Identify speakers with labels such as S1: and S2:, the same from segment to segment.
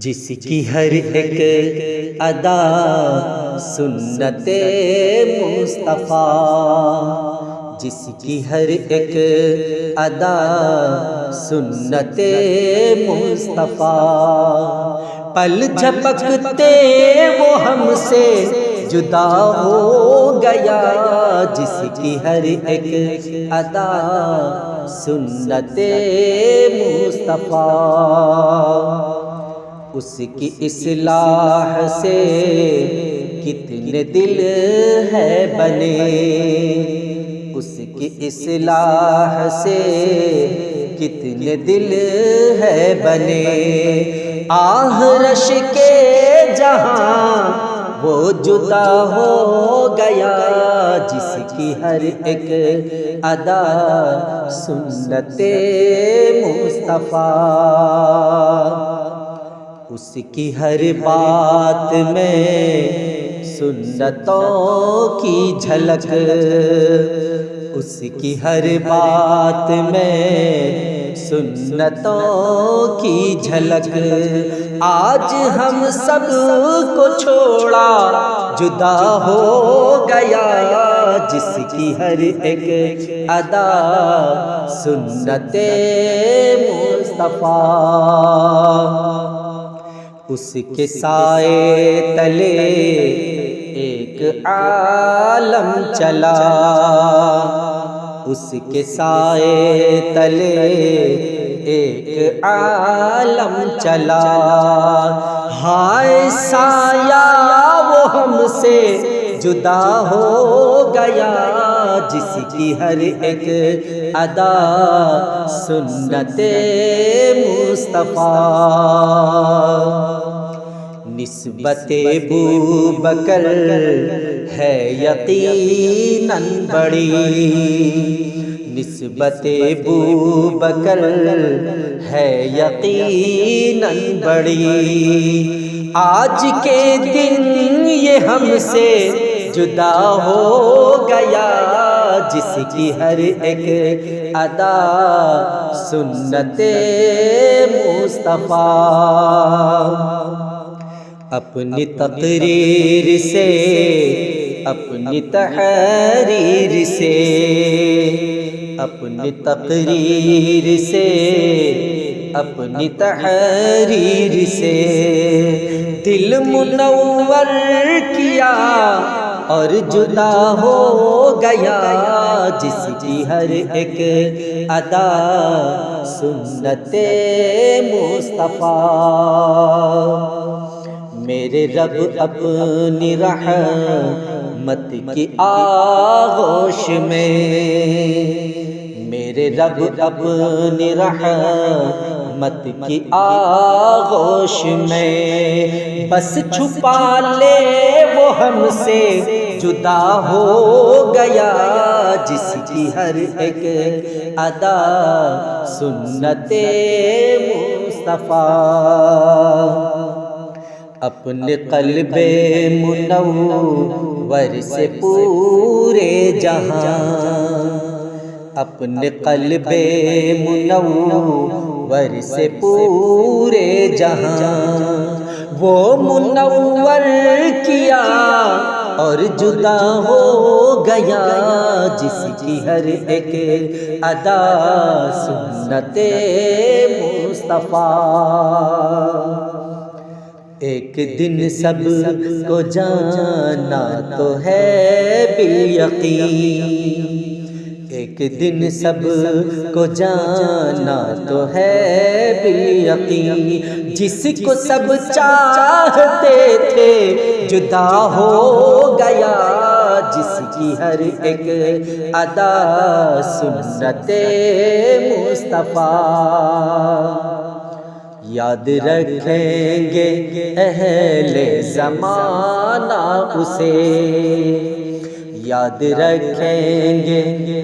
S1: جس کی ہر ایک ادا سنت مصطفیٰ، جس کی ہر ایک ادا سنت مصطفیٰ، پل جھپکتے وہ ہم سے جدا ہو گیا، جس کی ہر ایک ادا سنت مصطفیٰ، اس کی اصلاح سے کتنے دل ہے بنے، اس کی اصلاح سے کتنے دل ہے بنے، آہ رش کے جہاں وہ جدا ہو گیا، جس کی ہر ایک ادا سنت مصطفیٰ، اس کی ہر بات میں سنتوں کی جھلک، اس کی ہر بات میں سنتوں کی جھلک، آج ہم سب کو چھوڑا جدا ہو گیا، جس کی ہر ایک ادا سنت مصطفیٰ، اس کے سائے تلے ایک عالم چلا، اس کے سائے تلے ایک عالم چلا، ہائے سایہ وہ ہم سے جدا ہو گیا، جس کی ہر ایک ادا سنت مصطفیٰ، نسبت ابوبکر ہے یقیناً بڑی، نسبت ابوبکر ہے یقیناً بڑی، آج کے دن یہ ہم سے جدا ہو گیا، جس کی ہر ایک ادا سنت مصطفیٰ، اپنی تقریر سے اپنی تحریر سے، اپنی تقریر سے اپنی تحریر سے دل منور کیا اور جدا ہو گیا، جس کی ہر ایک ادا سنت مصطفیٰ، میرے رب اپنی رحمت کی آغوش میں، میرے رب اپنی رحمت کی آغوش میں، بس چھپا لے وہ ہم سے جدا ہو گیا، جس کی ہر ایک ادا سنت مصطفیٰ، اپنے قلب منور سے پورے جہاں، اپنے قلب منور سے پورے جہاں وہ منور کیا اور جدا ہو گیا، جس کی ہر ایک ادا سنت مصطفیٰ، ایک دن سب کو جانا تو ہے بالیقین، ایک دن سب کو جانا تو ہے بالیقین، جس کو سب چاہتے تھے جدا ہو گیا، جس کی ہر ایک ادا سنت مصطفیٰ، یاد رکھیں گے اہل زمانہ اسے، یاد رکھیں گے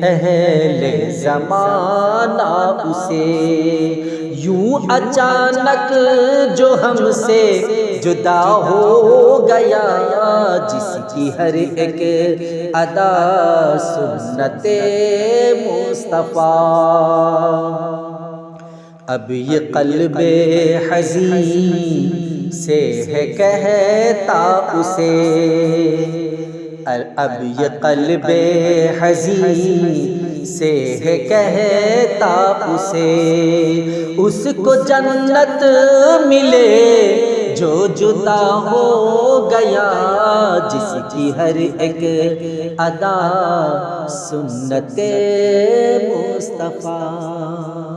S1: اہل زمانہ اسے، یوں اچانک جو ہم سے جدا ہو گیا، جس کی ہر ایک ادا سنت مصطفیٰ، اب یہ قلب حزین سے ہے کہتا اسے، اب یہ قلب حزین سے ہے کہتا اسے، اس کو جنت ملے جو جدا ہو گیا، جس کی ہر ایک ادا سنت مصطفیٰ۔